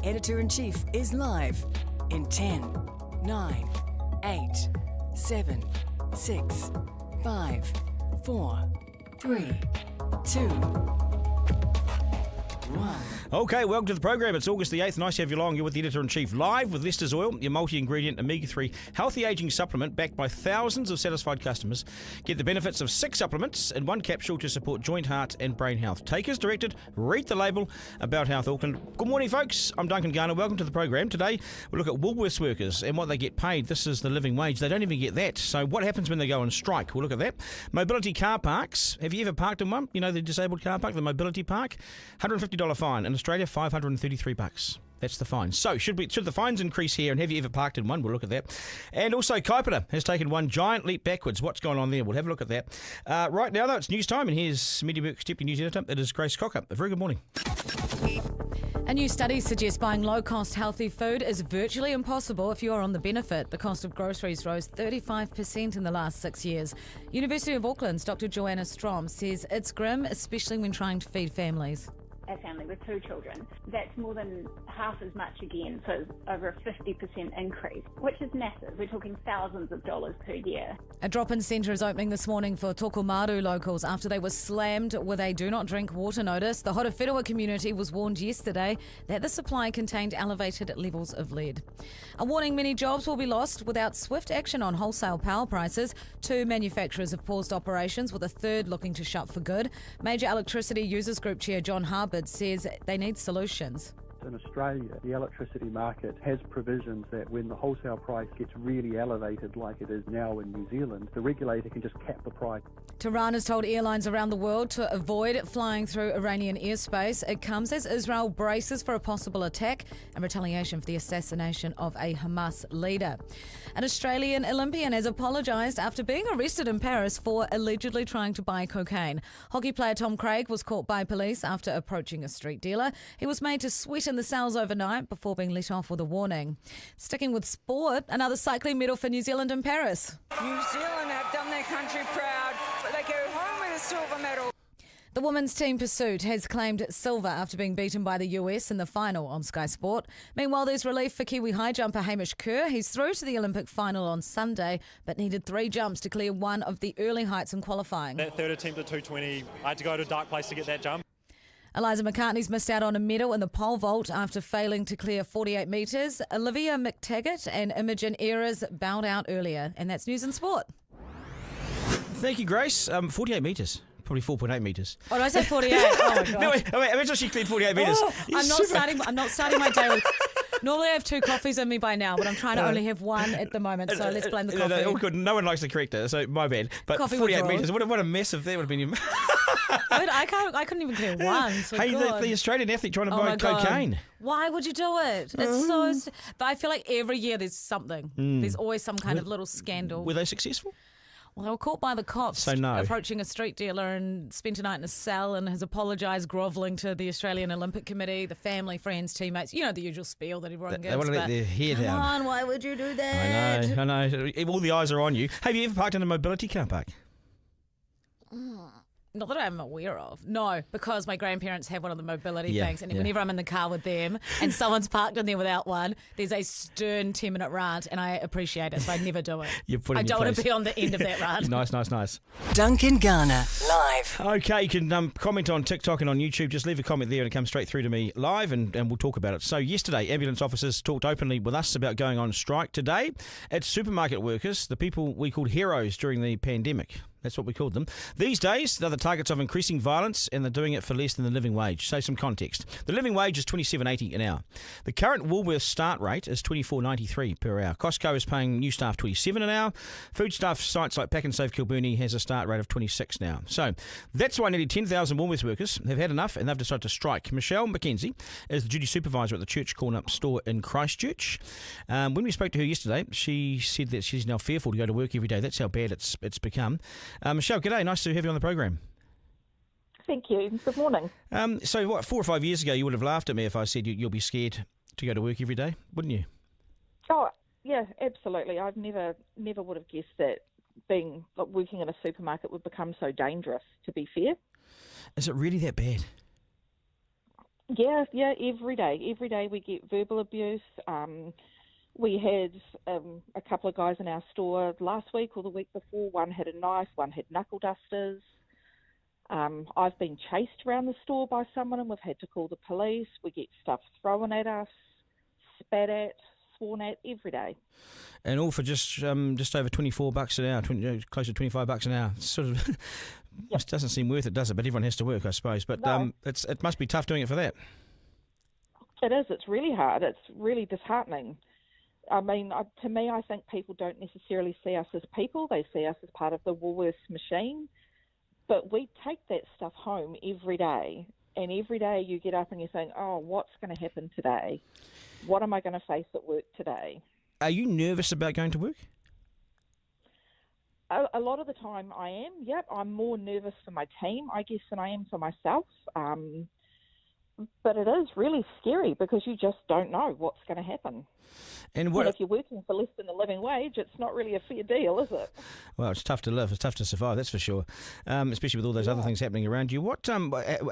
Editor-in-Chief is live in 10, 9, 8, 7, 6, 5, 4, 3, 2, 1. Okay, welcome to the program. It's August the 8th. Nice to have you along. You're with the Editor-in-Chief live with Lester's Oil, your multi-ingredient omega-3 healthy aging supplement backed by thousands of satisfied customers. Get the benefits of 6 supplements in 1 capsule to support joint, heart and brain health. Take as directed. Read the label. About Health Auckland. Good morning, folks. I'm Duncan, Garner. Welcome to the program. Today, we'll look at Woolworths workers and what they get paid. This is the living wage. They don't even get that. So what happens when they go on strike? We'll look at that. Mobility car parks. Have you ever parked in one? You know, the disabled car park, the mobility park? $150 fine. In Australia, $533. That's the fine. So, should the fines increase here, and have you ever parked in one? We'll look at that. And also, Kāpiti has taken one giant leap backwards. What's going on there? We'll have a look at that. Right now, though, it's news time, and here's Media Works Deputy News Editor. It is Grace Cocker. A very good morning. A new study suggests buying low-cost healthy food is virtually impossible if you are on the benefit. The cost of groceries rose 35% in the last 6 years. University of Auckland's Dr. Joanna Strom says it's grim, especially when trying to feed families. A family with 2 children, that's more than half as much again, so over a 50% increase, which is massive. We're talking thousands of dollars per year. A drop-in centre is opening this morning for Tokomaru locals after they were slammed with a do not drink water notice. The Horowhenua community was warned yesterday that the supply contained elevated levels of lead. A warning: many jobs will be lost without swift action on wholesale power prices. 2 manufacturers have paused operations, with a third looking to shut for good. Major Electricity Users Group Chair John Harbour says they need solutions. In Australia, the electricity market has provisions that when the wholesale price gets really elevated like it is now in New Zealand, the regulator can just cap the price. Tehran has told airlines around the world to avoid flying through Iranian airspace. It comes as Israel braces for a possible attack and retaliation for the assassination of a Hamas leader. An Australian Olympian has apologised after being arrested in Paris for allegedly trying to buy cocaine. Hockey player Tom Craig was caught by police after approaching a street dealer. He was made to sweat in the cells overnight before being let off with a warning. Sticking with sport, another cycling medal for New Zealand in Paris. New Zealand have done their country proud, but they go home with a silver medal. The women's team pursuit has claimed silver after being beaten by the US in the final on Sky Sport. Meanwhile, there's relief for Kiwi high jumper Hamish Kerr. He's through to the Olympic final on Sunday, but needed 3 jumps to clear one of the early heights in qualifying. That third attempt at 220, I had to go to a dark place to get that jump. Eliza McCartney's missed out on a medal in the pole vault after failing to clear 48 metres. Olivia McTaggart and Imogen Ayres bowed out earlier. And that's news and sport. Thank you, Grace. 48 metres. Probably 4.8 metres. Oh, did I say 48? Oh, my God. No, wait, imagine she cleared 48 metres. Oh, I'm not starting my day with... Normally I have 2 coffees in me by now, but I'm trying to only have 1 at the moment, so let's blend the coffee. No, all good. No one likes to correct it, so my bad. But Coffee 48 metres, what a mess if that would have been... I couldn't even clear 1. So hey, the Australian athlete trying to buy cocaine. God. Why would you do it? It's so... But I feel like every year there's something. There's always some kind of little scandal. Were they successful? Well, they were caught by the cops approaching a street dealer and spent a night in a cell and has apologised, grovelling to the Australian Olympic Committee, the family, friends, teammates. You know, the usual spiel that everyone gives. They want to let their hair down. Come on, why would you do that? I know. All the eyes are on you. Have you ever parked in a mobility car park? Not that I'm aware of. No, because my grandparents have one of the mobility things, and whenever I'm in the car with them and someone's parked in there without one, there's a stern 10-minute rant, and I appreciate it, so I never do it. I don't want to be on the end of that rant. Nice. Duncan Garner, live. Okay, you can comment on TikTok and on YouTube. Just leave a comment there and it comes straight through to me live, and we'll talk about it. So yesterday, ambulance officers talked openly with us about going on strike. Today, it's supermarket workers, the people we called heroes during the pandemic. That's what we called them. These days, they're the targets of increasing violence, and they're doing it for less than the living wage. So some context. The living wage is $27.80 an hour. The current Woolworths start rate is $24.93 per hour. Costco is paying new staff $27 an hour. Food staff sites like Pack and Save Kilburnie has a start rate of $26 now. So that's why nearly 10,000 Woolworths workers have had enough, and they've decided to strike. Michelle McKenzie is the duty supervisor at the Church Corner store in Christchurch. When we spoke to her yesterday, she said that she's now fearful to go to work every day. That's how bad it's become. Michelle, g'day. Nice to have you on the program. Thank you. Good morning. So, 4 or 5 years ago, you would have laughed at me if I said you'll be scared to go to work every day, wouldn't you? Oh, yeah, absolutely. I've never would have guessed that working in a supermarket would become so dangerous, to be fair. Is it really that bad? Yeah, every day. Every day we get verbal abuse. We had a couple of guys in our store last week or the week before. One had a knife, one had knuckle dusters. I've been chased around the store by someone and we've had to call the police. We get stuff thrown at us, spat at, sworn at every day. And all for just over $24 an hour, close to $25 an hour. Sort of It doesn't seem worth it, does it? But everyone has to work, I suppose. But No. It must be tough doing it for that. It is. It's really hard. It's really disheartening. I mean, to me, I think people don't necessarily see us as people. They see us as part of the Woolworths machine. But we take that stuff home every day. And every day you get up and you're saying, oh, what's going to happen today? What am I going to face at work today? Are you nervous about going to work? A lot of the time I am, yep. I'm more nervous for my team, I guess, than I am for myself. But it is really scary because you just don't know what's going to happen. And if you're working for less than the living wage, it's not really a fair deal, is it? Well, it's tough to live. It's tough to survive, that's for sure, especially with all those other things happening around you. What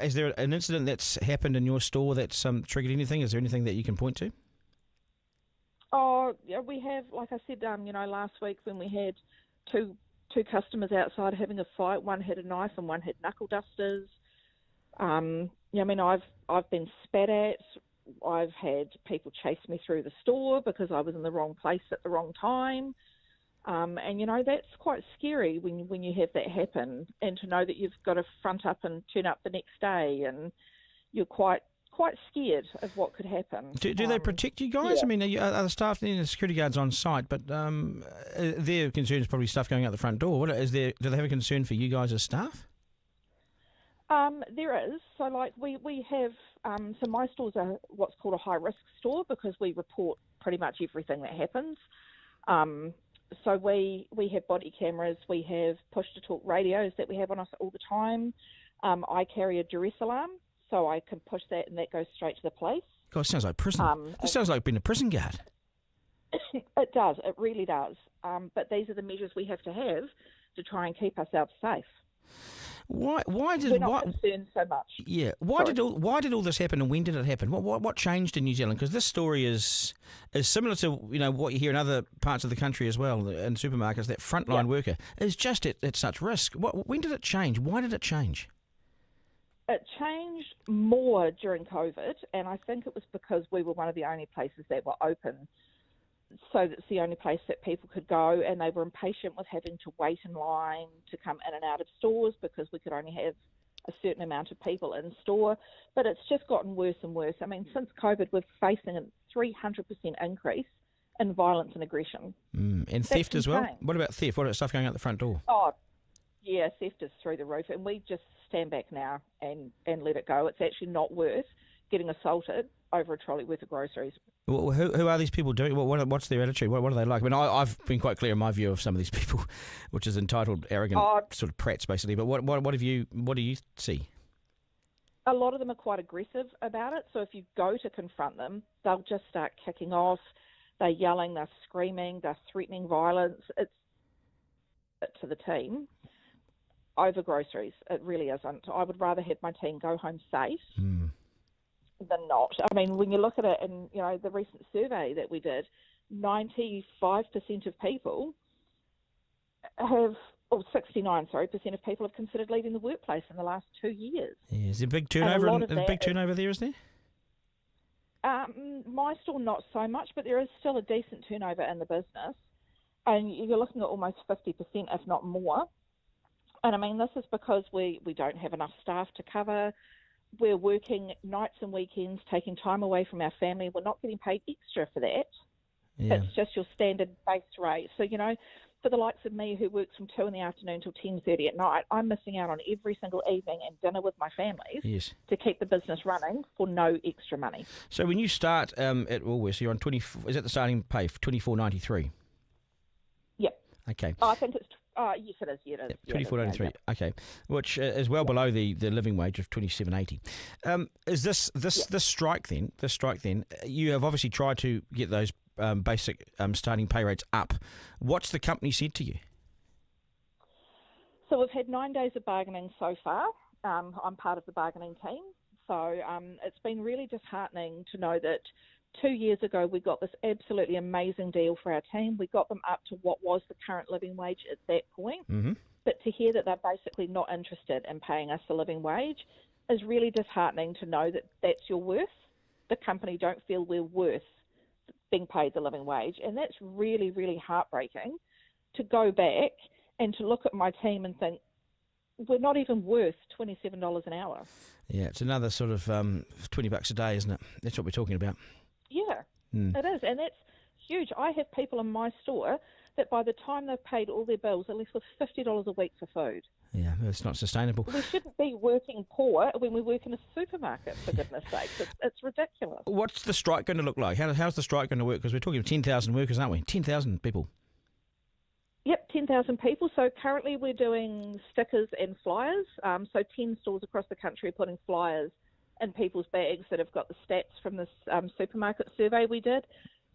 is there an incident that's happened in your store that's triggered anything? Is there anything that you can point to? Oh, yeah, we have, like I said, last week when we had two customers outside having a fight. One had a knife and one had knuckle dusters. I've been spat at. I've had people chase me through the store because I was in the wrong place at the wrong time. That's quite scary when you have that happen, and to know that you've got to front up and turn up the next day, and you're quite scared of what could happen. Do they protect you guys? Yeah. I mean, are the staff, the security guards on site, but their concern is probably stuff going out the front door. Do they have a concern for you guys as staff? There is. So, we have, so my stores are what's called a high-risk store because we report pretty much everything that happens. So we have body cameras, we have push-to-talk radios that we have on us all the time. I carry a duress alarm, so I can push that and that goes straight to the police. God, it sounds like prison. This sounds like being a prison guard. It does. It really does. But these are the measures we have to try and keep ourselves safe. Why did we're not concerned so much? Yeah. Why did all this happen, and when did it happen? What changed in New Zealand? Because this story is similar to what you hear in other parts of the country as well, in supermarkets. That frontline worker is just at such risk. When did it change? Why did it change? It changed more during COVID, and I think it was because we were one of the only places that were open. So that's the only place that people could go, and they were impatient with having to wait in line to come in and out of stores because we could only have a certain amount of people in store. But it's just gotten worse and worse. I mean, since COVID, we're facing a 300% increase in violence and aggression. And theft as well? What about theft? What about stuff going out the front door? Oh, yeah, theft is through the roof, and we just stand back now and let it go. It's actually not worth getting assaulted over a trolley worth of groceries. Well, who are these people doing? What's their attitude? What are they like? I mean, I've been quite clear in my view of some of these people, which is entitled, arrogant sort of prats, basically. But what do you see? A lot of them are quite aggressive about it. So if you go to confront them, they'll just start kicking off. They're yelling, they're screaming, they're threatening violence. It's to the team over groceries. It really isn't. I would rather have my team go home safe than not. I mean, when you look at it in the recent survey that we did, 95% of people have, or 69% of people have considered leaving the workplace in the last 2 years. Yeah, is there a big turnover? Big turnover there, is there? My store, not so much, but there is still a decent turnover in the business, and you're looking at almost 50%, if not more. And I mean, this is because we don't have enough staff to cover. We're working nights and weekends, taking time away from our family. We're not getting paid extra for that. Yeah. It's just your standard base rate. So, for the likes of me who works from 2 in the afternoon till 10:30 at night, I'm missing out on every single evening and dinner with my families to keep the business running for no extra money. So when you start at Woolworths, you're on 20. Is that the starting pay for $24.93? Yep. Okay. I think it's. Yes, it is. Yeah, it is. $24.93. Yeah. Okay, which is well below the living wage of $27.80. Is this strike then? This strike then? You have obviously tried to get those basic starting pay rates up. What's the company said to you? So we've had 9 days of bargaining so far. I'm part of the bargaining team. So it's been really disheartening to know that 2 years ago we got this absolutely amazing deal for our team. We got them up to what was the current living wage at that point. Mm-hmm. But to hear that they're basically not interested in paying us the living wage is really disheartening to know that that's your worth. The company don't feel we're worth being paid the living wage. And that's really, really heartbreaking to go back and to look at my team and think, we're not even worth $27 an hour. Yeah, it's another sort of $20 a day, isn't it? That's what we're talking about. Yeah, It is. And that's huge. I have people in my store that by the time they've paid all their bills, are left with $50 a week for food. Yeah, it's not sustainable. We shouldn't be working poor when we work in a supermarket, for goodness sake. It's ridiculous. What's the strike going to look like? How's the strike going to work? Because we're talking 10,000 workers, aren't we? 10,000 people. Yep, 10,000 people. So currently we're doing stickers and flyers. So 10 stores across the country are putting flyers in people's bags that have got the stats from this supermarket survey we did.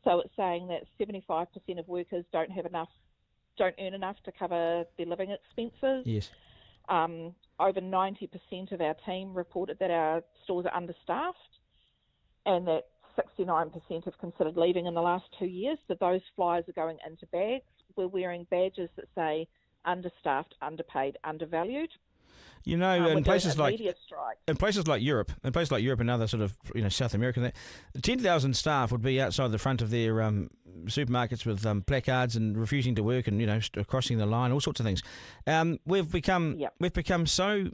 So it's saying that 75% of workers don't earn enough to cover their living expenses. Yes. Over 90% of our team reported that our stores are understaffed, and that 69% have considered leaving in the last 2 years. So those flyers are going into bags. We're wearing badges that say understaffed, underpaid, undervalued. You know, in places like Europe, and other sort of South America, 10,000 staff would be outside the front of their supermarkets with placards and refusing to work and crossing the line, all sorts of things. We've become so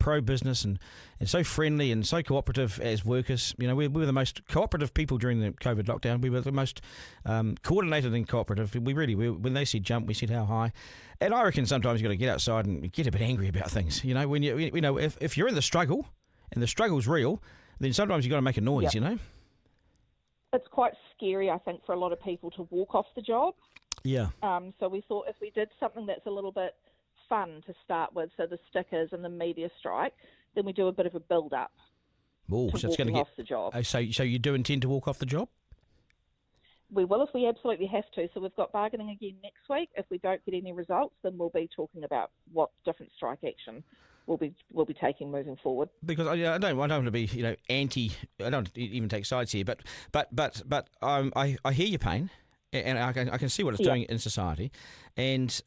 pro-business and so friendly and so cooperative as workers. We were the most cooperative people during the COVID lockdown. We were the most coordinated and cooperative. We when they said jump, we said how high. And I reckon sometimes you've got to get outside and get a bit angry about things. When if you're in the struggle and the struggle's real, then sometimes you've got to make a noise. It's quite scary, I think, for a lot of people to walk off the job. Yeah. So we thought if we did something that's a little bit fun to start with, so the stickers and the media strike, then we do a bit of a build-up to walking off the job. So you do intend to walk off the job? We will if we absolutely have to. So we've got bargaining again next week. If we don't get any results, then we'll be talking about what different strike action we'll be taking moving forward. Because I don't want to be anti. I don't even take sides here, but I hear your pain, and I can see what it's doing in society, and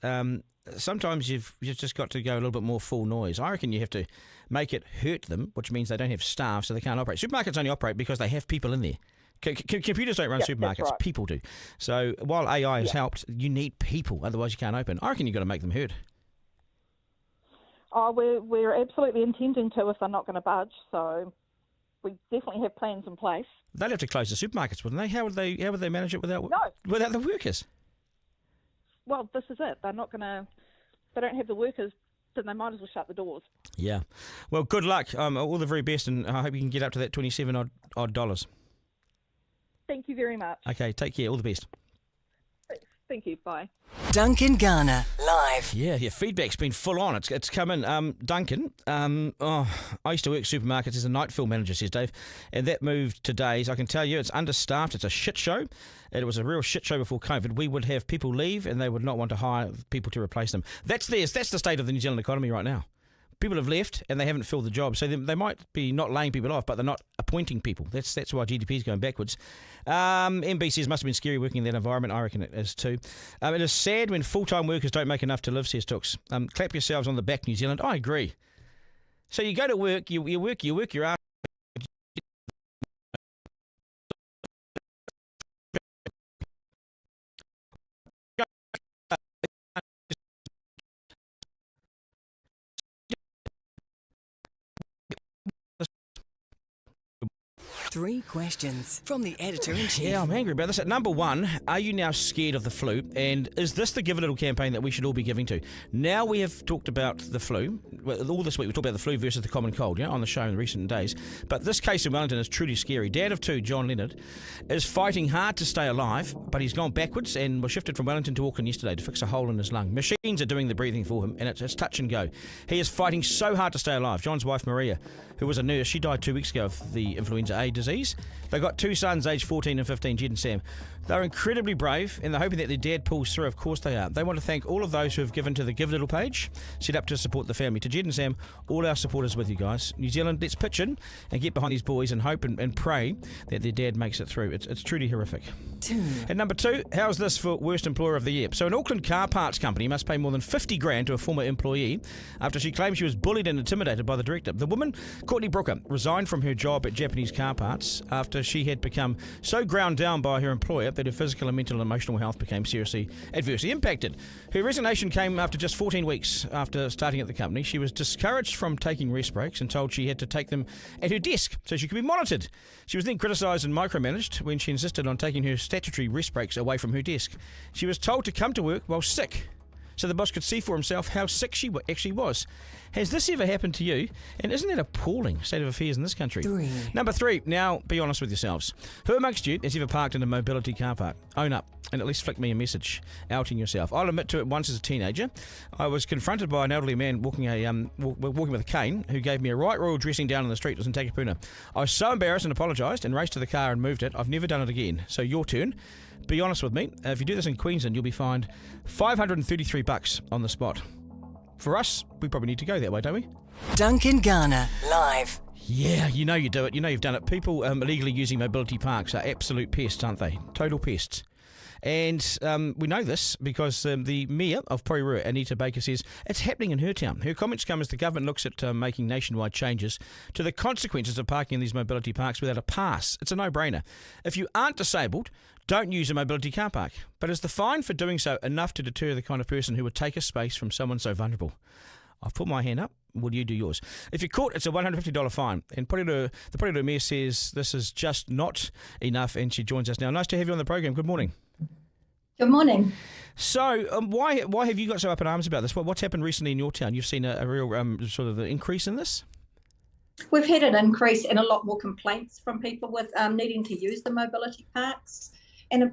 sometimes you've just got to go a little bit more full noise. I reckon you have to make it hurt them, which means they don't have staff, so they can't operate. Supermarkets only operate because they have people in there. Computers don't run supermarkets, right. People do. So while AI has helped, you need people, otherwise you can't open. I reckon you've got to make them heard. Oh, we're absolutely intending to if they're not going to budge, so we definitely have plans in place. They'll have to close the supermarkets, wouldn't they? How would they manage it without the workers? Well, this is it. They don't have the workers, then they might as well shut the doors. Yeah. Well, good luck. All the very best, and I hope you can get up to that $27 odd dollars. Thank you very much. Okay, take care. All the best. Thank you. Bye. Duncan Garner, live. Yeah, your feedback's been full on. It's come in. Duncan, I used to work supermarkets as a night fill manager, says Dave, and that moved to days. I can tell you it's understaffed. It's a shit show. It was a real shit show before COVID. We would have people leave and they would not want to hire people to replace them. That's the state of the New Zealand economy right now. People have left and they haven't filled the job. So they might be not laying people off, but they're not appointing people. That's why GDP is going backwards. MB says must have been scary working in that environment. I reckon it is too. It is sad when full-time workers don't make enough to live, says Tooks. Clap yourselves on the back, New Zealand. I agree. So you go to work, you work your ass. Three questions from the editor-in-chief. Yeah, I'm angry about this. At number one, are you now scared of the flu? And is this the Give a Little campaign that we should all be giving to? Now we have talked about the flu. Well, all this week we talked about the flu versus the common cold, on the show in recent days. But this case in Wellington is truly scary. Dad of two, John Leonard, is fighting hard to stay alive, but he's gone backwards and was shifted from Wellington to Auckland yesterday to fix a hole in his lung. Machines are doing the breathing for him, and it's touch and go. He is fighting so hard to stay alive. John's wife, Maria, who was a nurse, she died 2 weeks ago of the influenza A disease. They've got two sons, aged 14 and 15, Jed and Sam. They're incredibly brave and they're hoping that their dad pulls through. Of course they are. They want to thank all of those who have given to the Give Little page, set up to support the family. To Jed and Sam, all our supporters with you guys. New Zealand, let's pitch in and get behind these boys and hope and pray that their dad makes it through. It's truly horrific. 2. And number 2, how's this for Worst Employer of the Year? So an Auckland car parts company must pay more than $50,000 to a former employee after she claimed she was bullied and intimidated by the director. The woman, Courtney Brooker, resigned from her job at Japanese car parts after she had become so ground down by her employer that her physical and mental and emotional health became seriously adversely impacted. Her resignation came after just 14 weeks after starting at the company. She was discouraged from taking rest breaks and told she had to take them at her desk so she could be monitored. She was then criticised and micromanaged when she insisted on taking her statutory rest breaks away from her desk. She was told to come to work while sick, so the boss could see for himself how sick she actually was. Has this ever happened to you? And isn't that appalling state of affairs in this country? 3. Number 3. Now, be honest with yourselves. Who amongst you has ever parked in a mobility car park? Own up and at least flick me a message outing yourself. I'll admit to it, once as a teenager, I was confronted by an elderly man walking with a cane who gave me a right royal dressing down in the street. It was in Takapuna. I was so embarrassed and apologised and raced to the car and moved it. I've never done it again. So your turn. Be honest with me. If you do this in Queensland, you'll be fined $533 on the spot. For us, we probably need to go that way, don't we? Duncan Garner, live. Yeah, you know you do it. You know you've done it. People illegally using mobility parks are absolute pests, aren't they? Total pests. And we know this because the Mayor of Porirua, Anita Baker, says it's happening in her town. Her comments come as the government looks at making nationwide changes to the consequences of parking in these mobility parks without a pass. It's a no-brainer. If you aren't disabled, don't use a mobility car park. But is the fine for doing so enough to deter the kind of person who would take a space from someone so vulnerable? I've put my hand up. Will you do yours? If you're caught, it's a $150 fine. And the Porirua Mayor says this is just not enough, and she joins us now. Nice to have you on the program. Good morning. Good morning. So, why have you got so up in arms about this? What's happened recently in your town? You've seen a real sort of increase in this? We've had an increase and a lot more complaints from people with needing to use the mobility parks, and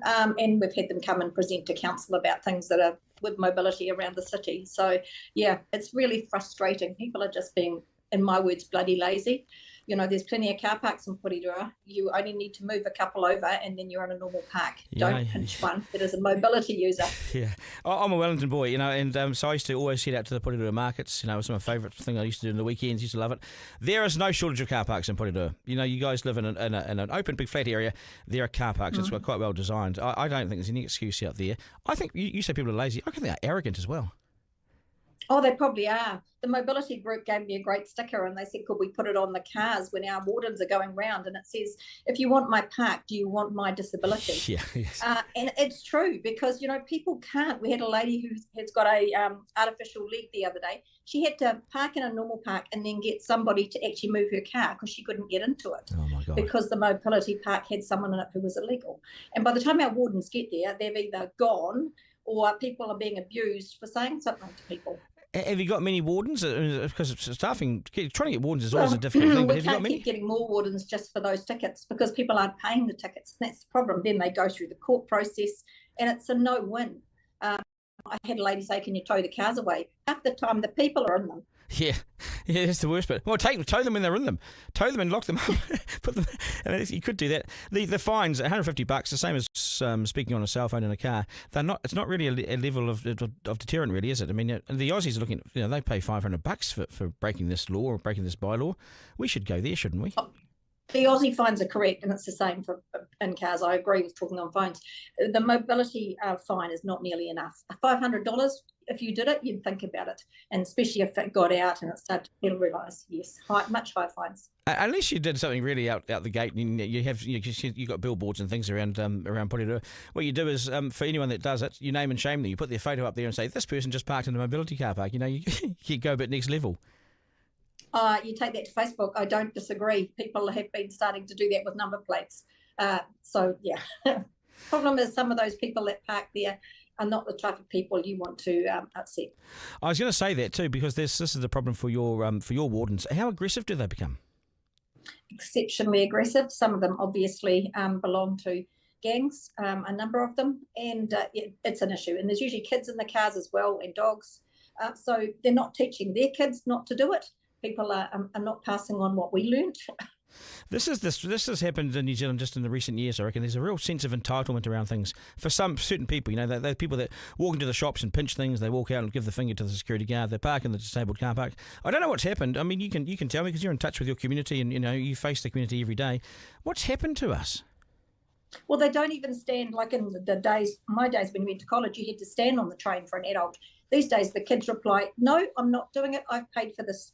we've had them come and present to council about things that are with mobility around the city. So, yeah, it's really frustrating. People are just being, in my words, bloody lazy. You know, there's plenty of car parks in Porirua. You only need to move a couple over and then you're on a normal park. Yeah, Don't pinch one that is a mobility user. Yeah. I'm a Wellington boy, you know, and so I used to always head out to the Porirua markets. You know, it was my favourite thing I used to do on the weekends. Used to love it. There is no shortage of car parks in Porirua. You know, you guys live in an open, big, flat area. There are car parks. It's quite well designed. I don't think there's any excuse out there. I think you say people are lazy. I think they're arrogant as well. Oh, they probably are. The mobility group gave me a great sticker and they said, could we put it on the cars when our wardens are going round? And it says, if you want my park, do you want my disability? Yeah, yes. And it's true because, you know, people can't. We had a lady who has got a artificial leg the other day. She had to park in a normal park and then get somebody to actually move her car because she couldn't get into it. Oh, my God. Because the mobility park had someone in it who was illegal. And by the time our wardens get there, they've either gone or people are being abused for saying something to people. Have you got many wardens? Because staffing, trying to get wardens is always a difficult thing. But We have you got can't many? keep getting more wardens just for those tickets because people aren't paying the tickets. And that's the problem. Then they go through the court process and it's a no-win. I had a lady say, can you tow the cars away? Half the time the people are in them. Yeah, that's the worst bit. Well, tow them when they're in them. Tow them and lock them up. Put them. And you could do that. The fines, $150, the same as speaking on a cell phone in a car. They're not. It's not really a level of deterrent, really, is it? I mean, the Aussies are looking. You know, they pay $500 for breaking this law or breaking this bylaw. We should go there, shouldn't we? The Aussie fines are correct, and it's the same for in cars. I agree with talking on phones. The mobility fine is not nearly enough. $500, if you did it, you'd think about it, and especially if it got out and it started to realise, yes, much higher fines. Unless you did something really out the gate, and you got billboards and things around Porirua. What you do is for anyone that does it, you name and shame them. You put their photo up there and say, this person just parked in a mobility car park. You know, you go a bit next level. You take that to Facebook. I don't disagree. People have been starting to do that with number plates. So, yeah. Problem is some of those people that park there are not the type of people you want to upset. I was going to say that too because this is the problem for your wardens. How aggressive do they become? Exceptionally aggressive. Some of them obviously belong to gangs, a number of them, and it's an issue. And there's usually kids in the cars as well and dogs. So they're not teaching their kids not to do it. People are not passing on what we learnt. This has happened in New Zealand just in the recent years. I reckon there's a real sense of entitlement around things for certain people. You know, they're people that walk into the shops and pinch things. They walk out and give the finger to the security guard. They park in the disabled car park. I don't know what's happened. I mean, you can tell me because you're in touch with your community and you face the community every day. What's happened to us? Well, they don't even stand like in my days when we went to college. You had to stand on the train for an adult. These days, the kids reply, "No, I'm not doing it. I've paid for this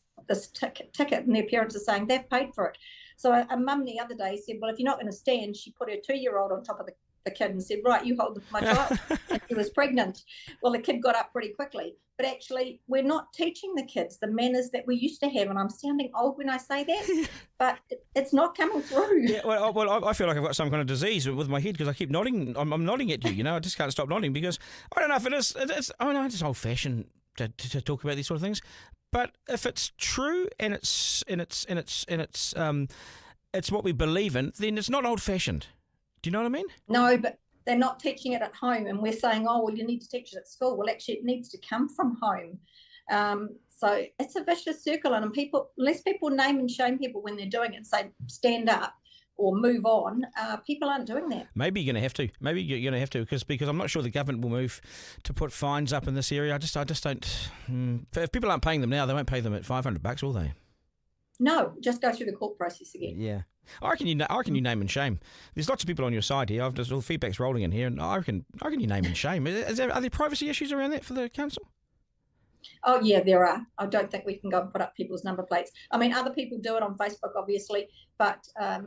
ticket," and their parents are saying they've paid for it. So a mum the other day said, well, if you're not going to stand, she put her 2-year-old on top of the kid and said, right, you hold my child. And she was pregnant. Well, the kid got up pretty quickly. But actually, we're not teaching the kids the manners that we used to have. And I'm sounding old when I say that, but it's not coming through. Yeah, well, I feel like I've got some kind of disease with my head because I keep nodding. I'm nodding at you, you know. I just can't stop nodding because I don't know if it is. I know it's old-fashioned to talk about these sort of things. But if it's true and it's what we believe in, then it's not old-fashioned. Do you know what I mean? No, but they're not teaching it at home, and we're saying, oh, well, you need to teach it at school. Well, actually, it needs to come from home. So it's a vicious circle, and unless people name and shame people when they're doing it and say, stand up or move on, people aren't doing that. Maybe you're going to have to. Maybe you're going to have to because I'm not sure the government will move to put fines up in this area. I just don't. If people aren't paying them now, they won't pay them at $500, will they? No, just go through the court process again. Yeah. I reckon you name and shame. There's lots of people on your side here. All the feedback's rolling in here, and I reckon you name and shame. Are there privacy issues around that for the council? Oh, yeah, there are. I don't think we can go and put up people's number plates. I mean, other people do it on Facebook, obviously, but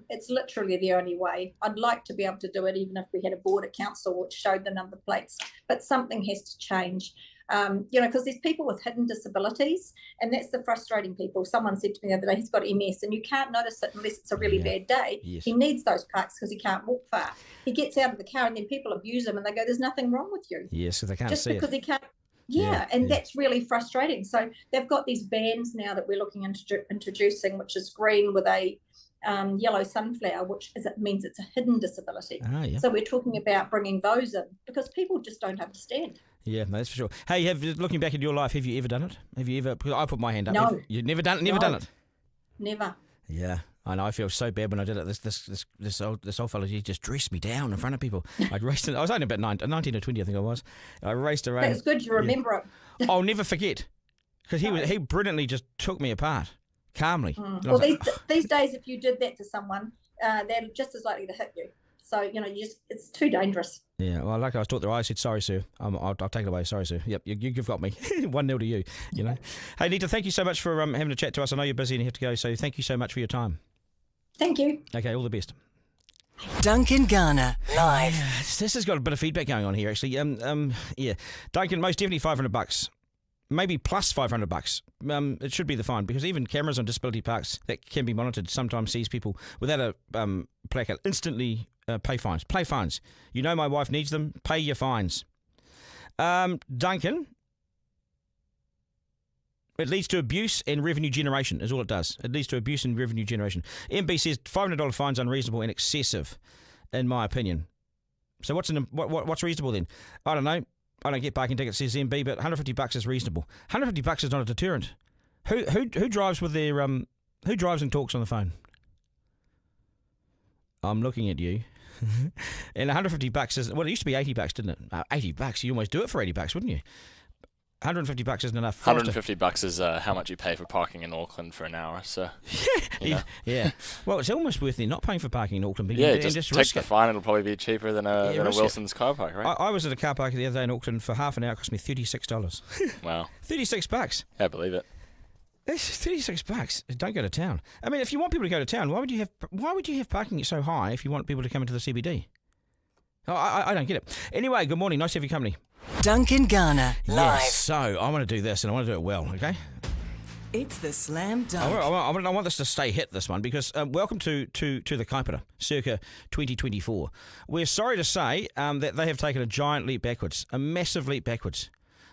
it's literally the only way. I'd like to be able to do it even if we had a board at council which showed the number plates, but something has to change. Because there's people with hidden disabilities, and that's the frustrating people. Someone said to me the other day, he's got MS, and you can't notice it unless it's a really bad day. Yes. He needs those parks because he can't walk far. He gets out of the car, and then people abuse him, and they go, there's nothing wrong with you. Yes, so they can't just see because it. he can't. That's really frustrating. So they've got these bands now that we're looking into introducing, which is green with a yellow sunflower, which means it's a hidden disability. So we're talking about bringing those in because people just don't understand. Yeah, no, that's for sure. Hey, looking back at your life, have you ever done it? Have you ever? Because I put my hand up. No. You've never done it? Never. Yeah, I know. I feel so bad when I did it. This old fella, he just dressed me down in front of people. I'd raced. I was only about 19 or 20, I think I was. I raced around. That's good. You remember it. I'll never forget because he brilliantly just took me apart calmly. Well, these days, if you did that to someone, they're just as likely to hit you. So it's too dangerous. Yeah, well, like I was taught there, I said, sorry, sir. I'll take it away. Sorry, sir. Yep, you've got me. 1-0 to you, you know. Hey, Nita, thank you so much for having a chat to us. I know you're busy and you have to go, so thank you so much for your time. Thank you. Okay, all the best. Duncan Garner, live. This has got a bit of feedback going on here, actually. Yeah. Duncan, most definitely $500. Maybe plus $500. It should be the fine because even cameras on disability parks that can be monitored sometimes sees people without a placard instantly pay fines. Pay fines. You know my wife needs them. Pay your fines. Duncan, it leads to abuse and revenue generation is all it does. It leads to abuse and revenue generation. MB says $500 fines unreasonable and excessive, in my opinion. So what's reasonable then? I don't know. I don't get parking tickets, says MB, but $150 is reasonable. $150 is not a deterrent. Who drives with their who drives and talks on the phone? I'm looking at you. And $150 is, well, it used to be $80, didn't it? $80. You almost do it for $80, wouldn't you? $150 isn't enough. $150 is how much you pay for parking in Auckland for an hour. So yeah. Well, it's almost worth it not paying for parking in Auckland. Yeah, just take the fine. It'll probably be cheaper than a Wilson's car park, right? I was at a car park the other day in Auckland for half an hour. It cost me $36. Wow. $36. Yeah, I believe it. It's $36. Don't go to town. I mean, if you want people to go to town, why would you have parking so high if you want people to come into the CBD? I don't get it. Anyway, good morning. Nice to have your company. Duncan Garner, live. Yes, so I want to do this and I want to do it well, okay? It's the Slam Dunk. I want this to stay hit, this one, because welcome to the Kāpiti, circa 2024. We're sorry to say that they have taken a giant leap backwards, a massive leap backwards,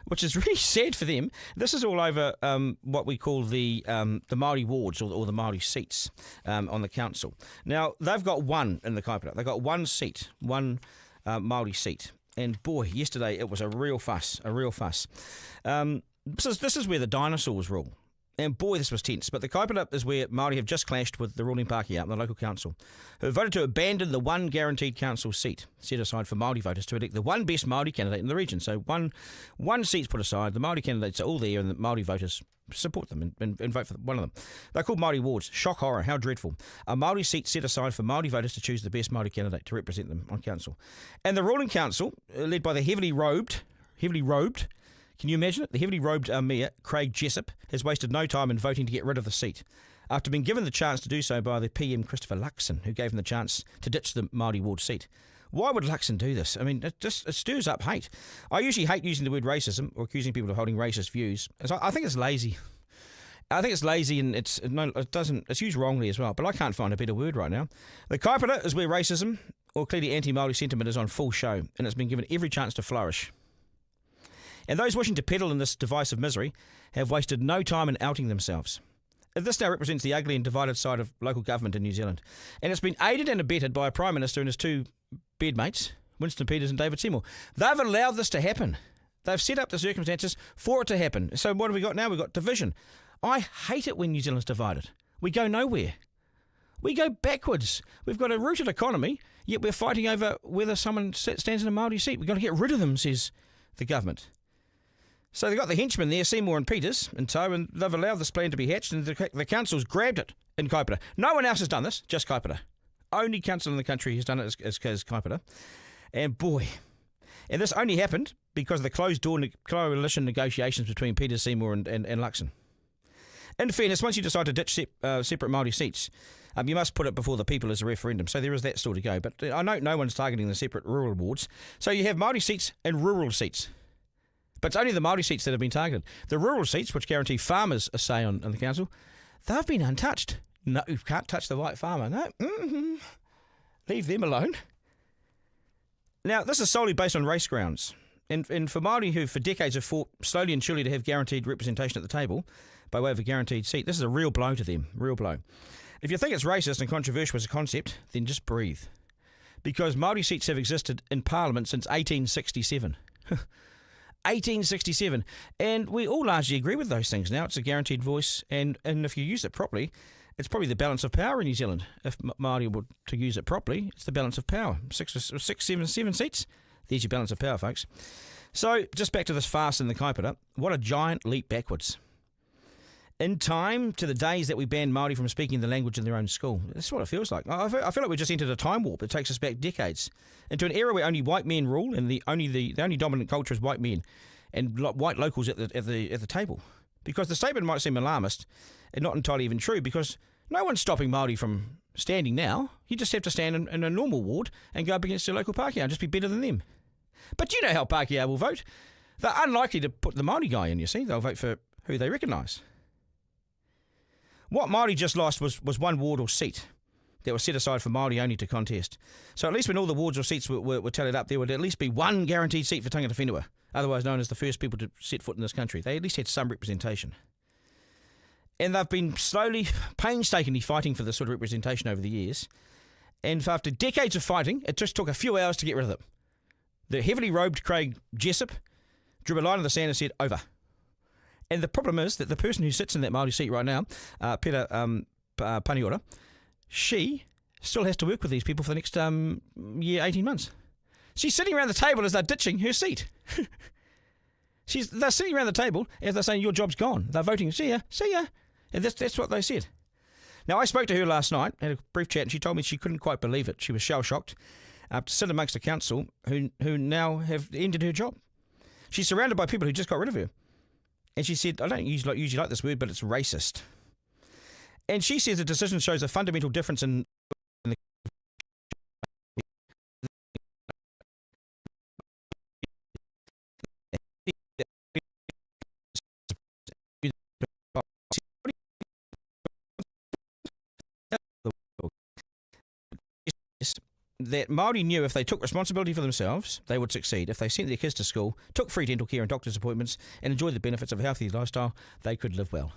which is really sad for them. This is all over what we call the Māori wards or the Māori seats on the council. Now, they've got one in the Kāpiti. They've got one seat, one Māori seat. And boy, yesterday it was a real fuss. This is where the dinosaurs rule. And boy, this was tense. But the Kāpiti is where Māori have just clashed with the ruling Pākehā and the local council, who voted to abandon the one guaranteed council seat set aside for Māori voters to elect the one best Māori candidate in the region. So one seat's put aside, the Māori candidates are all there, and the Māori voters support them and vote for one of them. They're called Māori wards. Shock horror, how dreadful. A Māori seat set aside for Māori voters to choose the best Māori candidate to represent them on council. And the ruling council, led by the heavily robed, can you imagine it? The heavily robed Mayor, Craig Jessup, has wasted no time in voting to get rid of the seat, after being given the chance to do so by the PM Christopher Luxon, who gave him the chance to ditch the Māori ward seat. Why would Luxon do this? I mean, it stirs up hate. I usually hate using the word racism or accusing people of holding racist views. So I think it's lazy. I think it's lazy, and it's used wrongly as well, but I can't find a better word right now. The Kāpiti is where racism, or clearly anti-Māori sentiment, is on full show, and it's been given every chance to flourish. And those wishing to peddle in this divisive misery have wasted no time in outing themselves. This now represents the ugly and divided side of local government in New Zealand. And it's been aided and abetted by a Prime Minister and his two bedmates, Winston Peters and David Seymour. They've allowed this to happen. They've set up the circumstances for it to happen. So what have we got now? We've got division. I hate it when New Zealand's divided. We go nowhere. We go backwards. We've got a rooted economy, yet we're fighting over whether someone stands in a Māori seat. We've got to get rid of them, says the government. So they've got the henchmen there, Seymour and Peters, in tow, and they've allowed this plan to be hatched, and the council's grabbed it in Kāpiti. No one else has done this, just Kāpiti. Only council in the country has done it as Kāpiti. And boy, and this only happened because of the closed-door coalition negotiations between Peters, Seymour and Luxon. In fairness, once you decide to ditch separate Māori seats, you must put it before the people as a referendum. So there is that still to go. But I note no one's targeting the separate rural wards. So you have Māori seats and rural seats. But it's only the Māori seats that have been targeted. The rural seats, which guarantee farmers a say on the council, they've been untouched. No, you can't touch the white farmer. No, leave them alone. Now, this is solely based on race grounds. And for Māori who for decades have fought slowly and surely to have guaranteed representation at the table by way of a guaranteed seat, this is a real blow to them, real blow. If you think it's racist and controversial as a concept, then just breathe. Because Māori seats have existed in Parliament since 1867. 1867, and we all largely agree with those things now. It's a guaranteed voice, and if you use it properly, it's probably the balance of power in New Zealand. If Māori were to use it properly, it's the balance of power. Seven seats. There's your balance of power, folks. So, just back to this farce in the Kāpiti. What a giant leap backwards. In time to the days that we banned Māori from speaking the language in their own school. That's what it feels like. I feel like we just entered a time warp that takes us back decades into an era where only white men rule, and the only dominant culture is white men and white locals at the table. Because the statement might seem alarmist and not entirely even true, because no one's stopping Māori from standing now. You just have to stand in a normal ward and go up against your local Pākehā and just be better than them. But you know how Pākehā will vote. They're unlikely to put the Māori guy in, you see. They'll vote for who they recognise. What Māori just lost was one ward or seat that was set aside for Māori only to contest. So at least when all the wards or seats were tallied up, there would at least be one guaranteed seat for tangata whenua, otherwise known as the first people to set foot in this country. They at least had some representation. And they've been slowly, painstakingly fighting for this sort of representation over the years. And after decades of fighting, it just took a few hours to get rid of it. The heavily robed Craig Jessup drew a line in the sand and said, over. And the problem is that the person who sits in that Māori seat right now, Peta Paniora, she still has to work with these people for the next 18 months. She's sitting around the table as they're ditching her seat. They're sitting around the table as they're saying, your job's gone. They're voting, see ya. And that's what they said. Now, I spoke to her last night, had a brief chat, and she told me she couldn't quite believe it. She was shell-shocked to sit amongst a council who now have ended her job. She's surrounded by people who just got rid of her. And she said, I don't usually like this word, but it's racist. And she says the decision shows a fundamental difference in the that Māori knew if they took responsibility for themselves, they would succeed. If they sent their kids to school, took free dental care and doctor's appointments, and enjoyed the benefits of a healthy lifestyle, they could live well.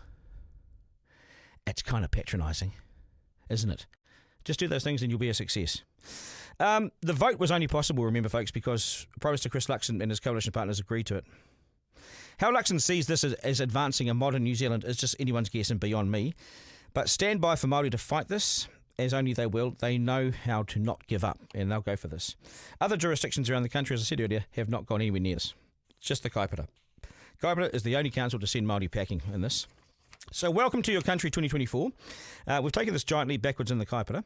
It's kind of patronising, isn't it? Just do those things and you'll be a success. The vote was only possible, remember, folks, because Prime Minister Chris Luxon and his coalition partners agreed to it. How Luxon sees this as advancing a modern New Zealand is just anyone's guess and beyond me. But stand by for Māori to fight this, as only they will. They know how to not give up, and they'll go for this. Other jurisdictions around the country, as I said earlier, have not gone anywhere near this. It's just the Kaipara. Kaipara is the only council to send Māori packing in this. So welcome to your country 2024. We've taken this giant leap backwards in the Kaipara,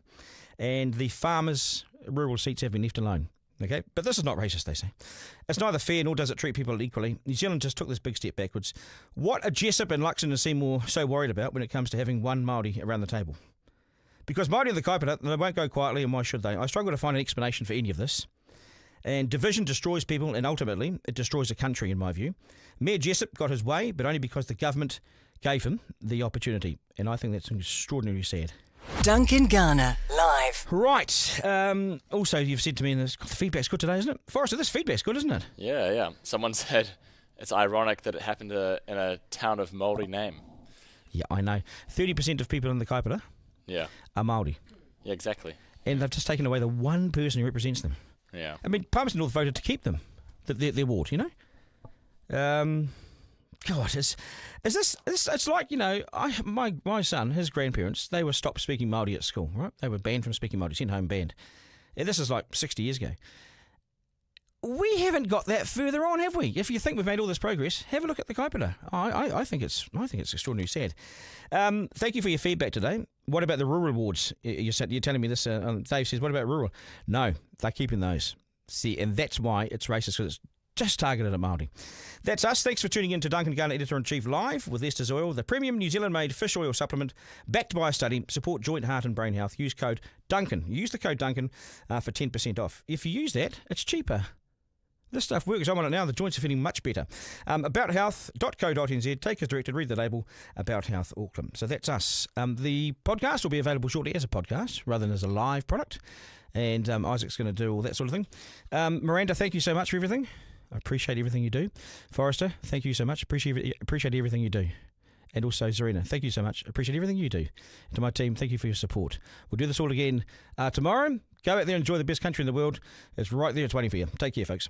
and the farmers' rural seats have been left alone. Okay, but this is not racist, they say. It's neither fair nor does it treat people equally. New Zealand just took this big step backwards. What are Jessup and Luxon and Seymour so worried about when it comes to having one Māori around the table? Because Māori in the Kaipara, they won't go quietly, and why should they? I struggle to find an explanation for any of this. And division destroys people, and ultimately it destroys a country, in my view. Mayor Jessup got his way, but only because the government gave him the opportunity. And I think that's extraordinarily sad. Duncan Garner, live. Right. Also, you've said to me, the feedback's good today, isn't it? Forrester, this feedback's good, isn't it? Yeah. Someone said it's ironic that it happened in a town of Māori name. Yeah, I know. 30% of people in the Kaipara are Māori. Yeah, exactly. And they've just taken away the one person who represents them. Yeah. I mean, Palmerston North voted to keep them, their ward, you know? God, is this? It's like, you know, my son, his grandparents, they were stopped speaking Māori at school, right? They were banned from speaking Māori, sent home banned. And this is like 60 years ago. We haven't got that further on, have we? If you think we've made all this progress, have a look at the Kaipara. I think it's extraordinarily sad. Thank you for your feedback today. What about the rural awards? You're telling me this. Dave says, what about rural? No, they're keeping those. See, and that's why it's racist, because it's just targeted at Māori. That's us. Thanks for tuning in to Duncan Garner, Editor-in-Chief, live with Esther's Oil, the premium New Zealand-made fish oil supplement backed by a study. Support joint, heart and brain health. Use code Duncan. Use the code Duncan for 10% off. If you use that, it's cheaper. This stuff works. I'm on it now. The joints are feeling much better. Abouthealth.co.nz. Take as directed. Read the label. About Health Auckland. So that's us. The podcast will be available shortly as a podcast rather than as a live product. And Isaac's going to do all that sort of thing. Miranda, thank you so much for everything. I appreciate everything you do. Forrester, thank you so much. Appreciate everything you do. And also Zarina, thank you so much. Appreciate everything you do. And to my team, thank you for your support. We'll do this all again tomorrow. Go out there and enjoy the best country in the world. It's right there. It's waiting for you. Take care, folks.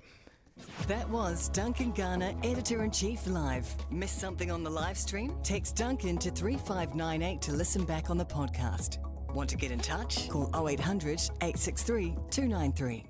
That was Duncan Garner, Editor-in-Chief, live. Missed something on the live stream? Text Duncan to 3598 to listen back on the podcast. Want to get in touch? Call 0800 863 293.